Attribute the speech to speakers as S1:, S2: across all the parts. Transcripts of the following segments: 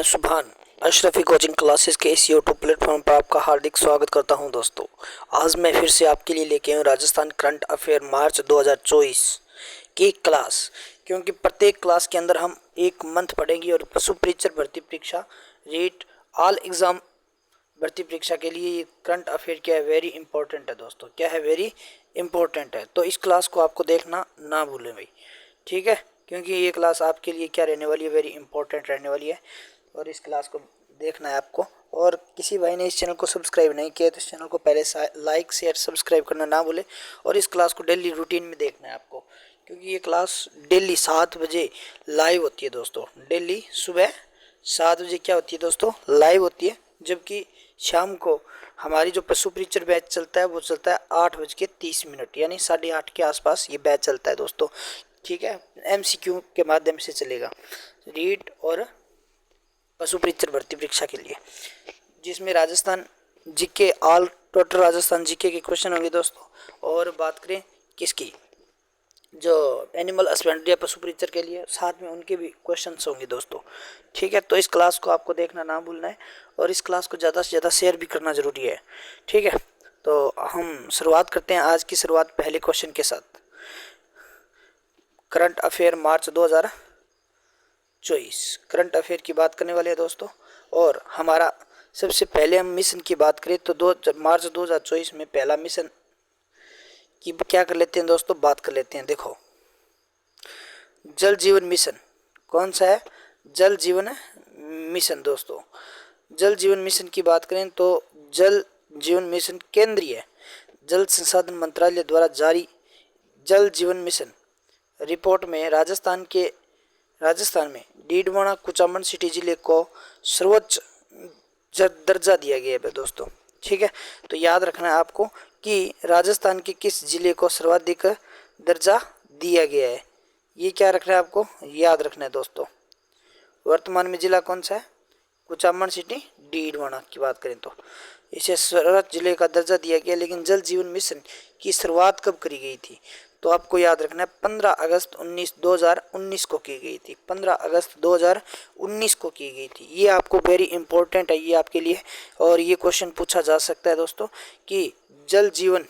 S1: मैं सुभान Ashrafi coaching classes के इस यूट्यूब प्लेटफॉर्म पर आपका हार्दिक स्वागत करता हूं दोस्तों। आज मैं फिर से आपके लिए लेके हूं राजस्थान करंट अफेयर मार्च 2024 की क्लास, क्योंकि प्रत्येक क्लास के अंदर हम एक मंथ पढ़ेंगे और पशु परीक्षक भर्ती परीक्षा रेट ऑल एग्जाम भर्ती परीक्षा के लिए ये करंट अफेयर क्या है, वेरी इंपॉर्टेंट है दोस्तों। क्या है? वेरी इंपॉर्टेंट है। तो इस क्लास को आपको देखना ना भूलें भाई, ठीक है, क्योंकि ये क्लास आपके लिए क्या रहने वाली है, वेरी इंपॉर्टेंट रहने वाली है। और इस क्लास को देखना है आपको। और किसी भाई ने इस चैनल को सब्सक्राइब नहीं किया तो इस चैनल को पहले लाइक शेयर सब्सक्राइब करना ना भूले। और इस क्लास को डेली रूटीन में देखना है आपको, क्योंकि ये क्लास डेली 7 बजे लाइव होती है दोस्तों। डेली सुबह 7 बजे क्या होती है दोस्तों, लाइव होती है। जबकि शाम को हमारी जो पशु परीक्षण बैच चलता है वो चलता है 8:30, यानी 8:30 के आसपास ये बैच चलता है दोस्तों, ठीक है। MCQ के माध्यम से चलेगा रीट और पशु परीक्षण भर्ती परीक्षा के लिए, जिसमें Rajasthan GK all total Rajasthan GK के क्वेश्चन होंगे दोस्तों। और बात करें किसकी, जो एनिमल हस्बेंड्री या पशु परीक्षण के लिए, साथ में उनके भी क्वेश्चंस होंगे दोस्तों, ठीक है। तो इस क्लास को आपको देखना ना भूलना है और इस क्लास को ज़्यादा से ज़्यादा शेयर भी करना ज़रूरी है, ठीक है। तो हम शुरुआत करते हैं आज की शुरुआत पहले क्वेश्चन के साथ। करंट अफेयर मार्च 2024 करंट अफेयर की बात करने वाले हैं दोस्तों। और हमारा सबसे पहले हम मिशन की बात करें तो मार्च 2024 में पहला मिशन की क्या कर लेते हैं दोस्तों, बात कर लेते हैं। देखो, जल जीवन मिशन कौन सा है, जल जीवन मिशन दोस्तों। जल जीवन मिशन की बात करें तो जल जीवन मिशन केंद्रीय जल संसाधन मंत्रालय द्वारा जारी जल जीवन मिशन रिपोर्ट में राजस्थान में डीडवाना कुचामन सिटी जिले को सर्वोच्च दर्जा दिया गया है दोस्तों, ठीक है। तो याद रखना है आपको कि राजस्थान के किस जिले को सर्वाधिक दर्जा दिया गया है, ये क्या रखना है आपको, याद रखना है दोस्तों। वर्तमान में जिला कौन सा है, कुचामन सिटी डीडवाना की बात करें तो इसे सर्वोच्च जिले का दर्जा दिया गया। लेकिन जल जीवन मिशन की शुरुआत कब करी गई थी, तो आपको याद रखना है 15 अगस्त 2019 को की गई थी। 15 अगस्त 2019 को की गई थी। ये आपको वेरी इंपॉर्टेंट है ये आपके लिए, और ये क्वेश्चन पूछा जा सकता है दोस्तों कि जल जीवन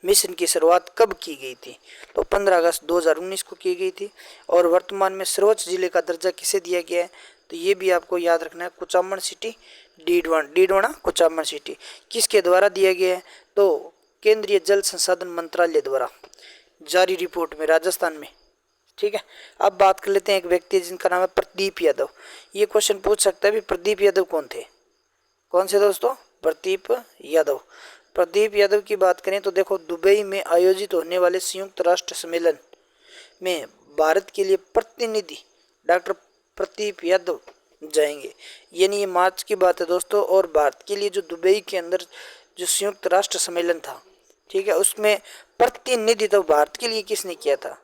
S1: मिशन की शुरुआत कब की गई थी, तो 15 अगस्त 2019 को की गई थी। और वर्तमान में सर्वोच्च जिले का दर्जा किसे दिया गया है, तो ये भी आपको याद रखना है, कुचामन सिटी डीडवाना कुचामन सिटी किसके द्वारा दिया गया है, तो केंद्रीय जल संसाधन मंत्रालय द्वारा जारी रिपोर्ट में राजस्थान में, ठीक है। अब बात कर लेते हैं एक व्यक्ति जिनका नाम है प्रदीप यादव। ये क्वेश्चन पूछ सकता है भी प्रदीप यादव कौन थे, कौन से दोस्तों, प्रदीप यादव। प्रदीप यादव की बात करें तो देखो, दुबई में आयोजित होने वाले संयुक्त राष्ट्र सम्मेलन में भारत के लिए प्रतिनिधि डॉक्टर प्रदीप यादव जाएंगे, यानी ये मार्च की बात है दोस्तों। और भारत के लिए जो दुबई के अंदर जो संयुक्त राष्ट्र सम्मेलन था, ठीक है, उसमें प्रतिनिधित्व भारत के लिए किसने किया था,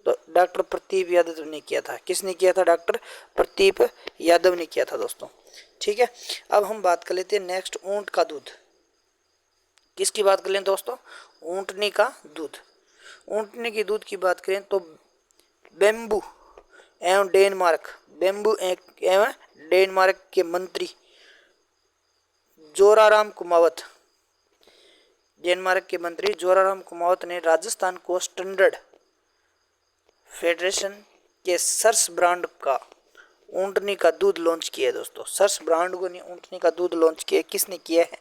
S1: तो डॉक्टर प्रदीप यादव ने किया था। किसने किया था, डॉक्टर प्रदीप यादव ने किया था दोस्तों, ठीक है। अब हम बात कर लेते हैं नेक्स्ट, ऊंट का दूध। किसकी बात कर लें दोस्तों, ऊंटनी का दूध। ऊंटनी के दूध की बात करें तो बेम्बू एवं डेनमार्क के मंत्री जोराराम कुमावत ने राजस्थान को स्टैंडर्ड फेडरेशन के सर्स ब्रांड का ऊंटनी का दूध लॉन्च किया है दोस्तों। सर्स ब्रांड को ने ऊंटनी का दूध लॉन्च किया, किसने किया है,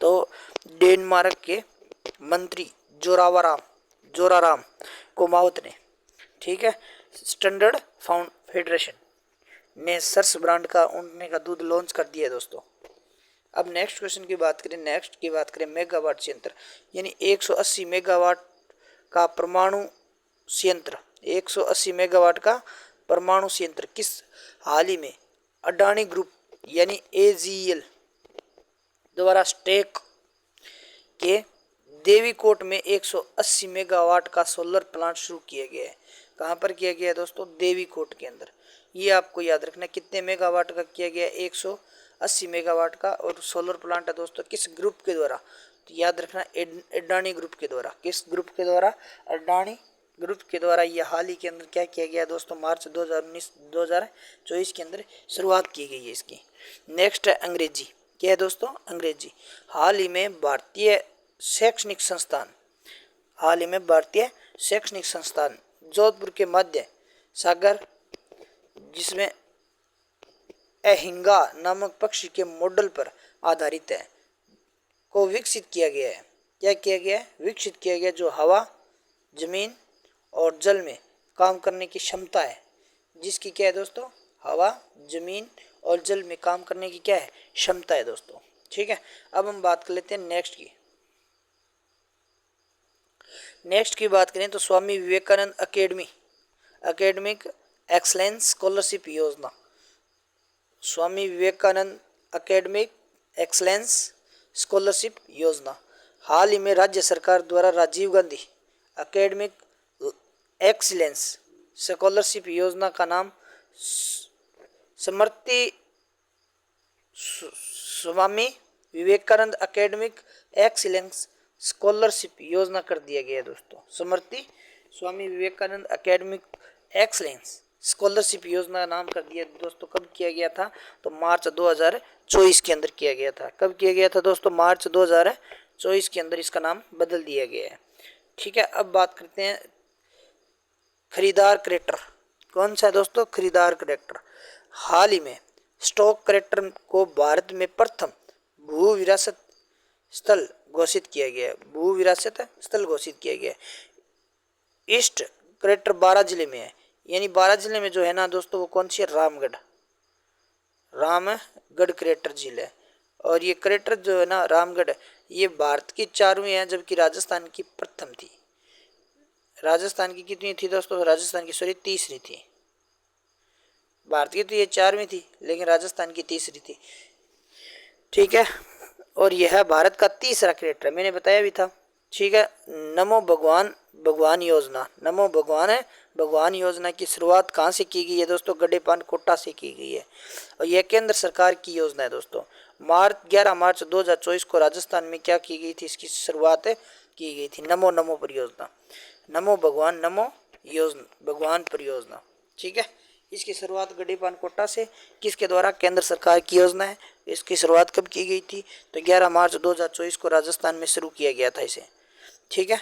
S1: तो डेनमार्क के मंत्री जोराराम कुमावत ने, ठीक है। स्टैंडर्ड फेडरेशन ने सर्स ब्रांड का ऊंटनी का दूध लॉन्च कर दिया है दोस्तों। अब नेक्स्ट क्वेश्चन की बात करें मेगावाट संयंत्र, यानी 180 मेगावाट का परमाणु संयंत्र, 180 मेगावाट का परमाणु संयंत्र किस हाल ही में अडानी ग्रुप यानी AGL द्वारा स्टेक के देवीकोट में 180 मेगावाट का सोलर प्लांट शुरू किया गया है। कहाँ पर किया गया है दोस्तों, देवीकोट के अंदर। ये आपको याद रखना, कितने मेगावाट का किया गया, 180 मेगावाट का। और सोलर प्लांट है दोस्तों किस ग्रुप के द्वारा, तो याद रखना अडानी ग्रुप के द्वारा। किस ग्रुप के द्वारा, अडानी ग्रुप के द्वारा ये हाल ही के अंदर क्या किया गया दोस्तों, मार्च 2024 के अंदर शुरुआत की गई है इसकी। नेक्स्ट है अंग्रेजी। क्या है दोस्तों, अंग्रेजी। हाल ही में भारतीय शैक्षणिक संस्थान जोधपुर के मध्य सागर, जिसमें अहिंगा नामक पक्षी के मॉडल पर आधारित है, को विकसित किया गया है। क्या किया गया है, विकसित किया गया, जो हवा, जमीन और जल में काम करने की क्षमता है, जिसकी क्या है दोस्तों, हवा, जमीन और जल में काम करने की क्या है, क्षमता है दोस्तों। ठीक है, अब हम बात कर लेते हैं नेक्स्ट की बात करें तो Swami Vivekananda academic excellence scholarship योजना। Swami Vivekananda academic excellence scholarship योजना हाल ही में राज्य सरकार द्वारा Rajiv Gandhi academic excellence scholarship योजना का नाम स्मृति Swami Vivekananda academic excellence scholarship योजना कर दिया गया है दोस्तों। स्मृति Swami Vivekananda academic excellence scholarship योजना का नाम कर दिया दोस्तों। कब किया गया था, तो मार्च 2024 के अंदर किया गया था। कब किया गया था दोस्तों, मार्च 2024 के अंदर इसका नाम बदल दिया गया है। ठीक है, अब बात करते हैं खरीदार करेक्टर। कौन सा है दोस्तों, खरीदार करेक्टर। हाल ही में स्टॉक करेक्टर को भारत में प्रथम भू विरासत स्थल घोषित किया गया है। भू विरासत स्थल घोषित किया गया है। ईस्ट करेक्टर 12 जिले में है, यानी 12 जिले में जो है ना दोस्तों, वो कौन सी है, रामगढ़ करेक्टर जिला है। और ये करेक्टर जो है ना रामगढ़, ये भारत की 4वीं है, जबकि राजस्थान की प्रथम थी। राजस्थान की कितनी थी दोस्तों, राजस्थान की सॉरी तीसरी थी। भारत की तो ये 4वीं थी, लेकिन राजस्थान की तीसरी थी। ठीक है, और यह है भारत का तीसरा करेक्टर, मैंने बताया भी था। ठीक है, नमो भगवान योजना। नमो भगवान योजना की शुरुआत कहाँ से की गई है दोस्तों, गड्डेपान कोटा से की गई है, और यह केंद्र सरकार की योजना है दोस्तों। 11 मार्च 2024 को राजस्थान में क्या की गई थी, इसकी शुरुआत की गई थी नमो परियोजना। नमो भगवान परियोजना। ठीक है, इसकी शुरुआत गड्डेपान कोटा से किसके द्वारा, केंद्र सरकार की योजना है। इसकी शुरुआत कब की गई थी, तो 11 मार्च 2024 को राजस्थान में शुरू किया गया था इसे। ठीक है,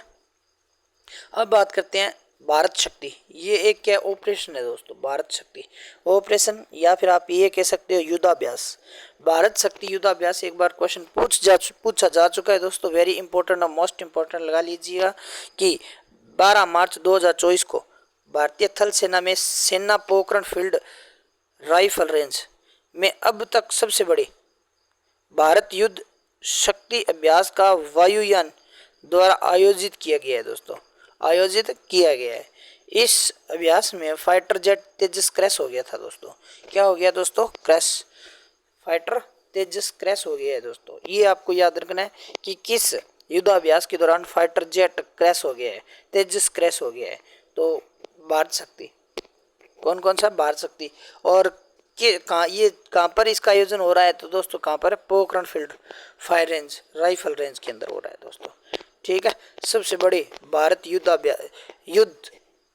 S1: अब बात करते हैं भारत शक्ति। ये एक क्या ऑपरेशन है दोस्तों, भारत शक्ति ऑपरेशन, या फिर आप ये कह सकते हो युद्धाभ्यास। भारत शक्ति युद्धाभ्यास एक बार क्वेश्चन पूछा जा चुका है दोस्तों, वेरी इंपॉर्टेंट और मोस्ट इंपॉर्टेंट लगा लीजिएगा कि 12 मार्च 2024 को भारतीय थल सेना में सेना पोखरण फील्ड राइफल रेंज में अब तक सबसे बड़े भारत युद्ध शक्ति अभ्यास का वायुयान द्वारा आयोजित किया गया है दोस्तों, आयोजित किया गया है। इस अभ्यास में फाइटर जेट तेजस क्रैश हो गया था दोस्तों। क्या हो गया दोस्तों, क्रैश, फाइटर तेजस क्रैश हो गया है दोस्तों। ये आपको याद रखना है कि किस युद्धाभ्यास के दौरान फाइटर जेट क्रैश हो गया है, तेजस क्रैश हो गया है। तो भारत शक्ति, कौन सा, भारत शक्ति। और कहाँ पर इसका आयोजन हो रहा है, तो दोस्तों कहाँ पर, Pokhran field fire range rifle range के अंदर हो रहा है दोस्तों। ठीक है, सबसे बड़े भारत युद्ध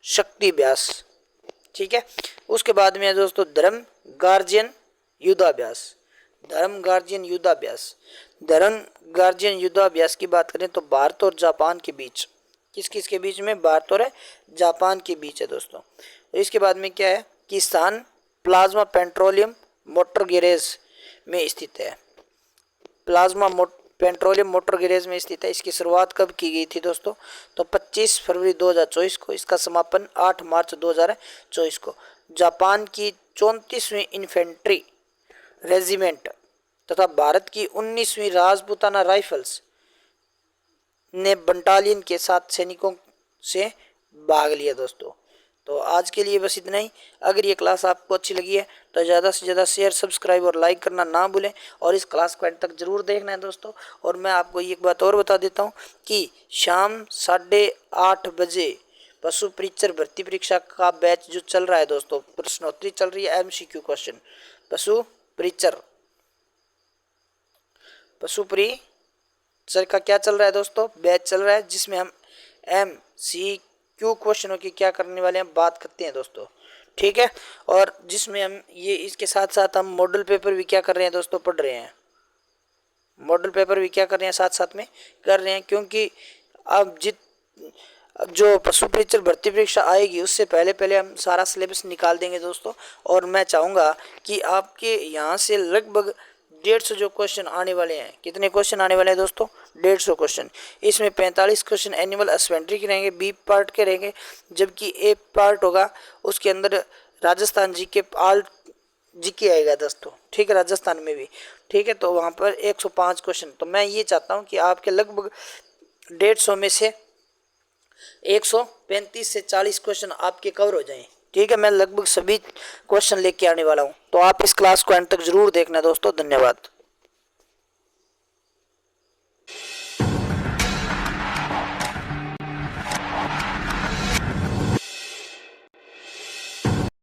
S1: शक्ति अभ्यास। ठीक है, उसके बाद में है दोस्तों धर्म गार्जियन युद्धाभ्यास। धर्म गार्जियन युद्धाभ्यास की बात करें तो भारत और जापान के बीच, किस के बीच में, भारत और जापान के बीच है दोस्तों। इसके बाद में क्या है, किसान प्लाज्मा पेट्रोलियम मोटर गैरेज में स्थित है। प्लाज्मा पेट्रोलियम मोटर गैरेज में स्थित है। इसकी शुरुआत कब की गई थी दोस्तों, तो 25 फरवरी 2024 को। इसका समापन 8 मार्च 2024 को। जापान की 34वीं इन्फेंट्री रेजिमेंट तथा भारत की 19वीं राजपूताना राइफल्स ने बटालियन के 7 सैनिकों से भाग लिया दोस्तों। तो आज के लिए बस इतना ही। अगर ये क्लास आपको अच्छी लगी है तो ज़्यादा से ज़्यादा शेयर, सब्सक्राइब और लाइक करना ना भूलें, और इस क्लास को एंड तक जरूर देखना है दोस्तों। और मैं आपको एक बात और बता देता हूँ कि शाम 8:30 बजे पशु परीक्षर भर्ती परीक्षा का बैच जो चल रहा है दोस्तों, प्रश्नोत्तरी चल रही है, MCQ क्वेश्चन, पशु परीक्षर का क्या चल रहा है दोस्तों, बैच चल रहा है, जिसमें हम MCQ क्यों क्वेश्चनों की क्या करने वाले हैं, बात करते हैं दोस्तों, ठीक है। और जिसमें हम ये इसके साथ साथ हम मॉडल पेपर भी क्या कर रहे हैं दोस्तों, पढ़ रहे हैं। मॉडल पेपर भी क्या कर रहे हैं, साथ साथ में कर रहे हैं, क्योंकि अब अब जो पशु परीक्षक भर्ती परीक्षा आएगी उससे पहले पहले हम सारा सिलेबस निकाल देंगे दोस्तों। और मैं चाहूँगा कि आपके यहाँ से लगभग 150 जो क्वेश्चन आने वाले हैं, कितने क्वेश्चन आने वाले हैं दोस्तों, 150 क्वेश्चन। इसमें 45 क्वेश्चन एनिमल हस्बेंड्री के रहेंगे, बी पार्ट के रहेंगे, जबकि ए पार्ट होगा उसके अंदर राजस्थान जी के आल जीके आएगा दोस्तों, ठीक है, राजस्थान में भी, ठीक है। तो वहाँ पर 105 क्वेश्चन। तो मैं ये चाहता हूँ कि आपके लगभग 150 में से 135 से 40 क्वेश्चन आपके कवर हो जाएं, ठीक है। मैं लगभग सभी क्वेश्चन लेके आने वाला हूँ, तो आप इस क्लास को अंत तक जरूर देखना दोस्तों। धन्यवाद।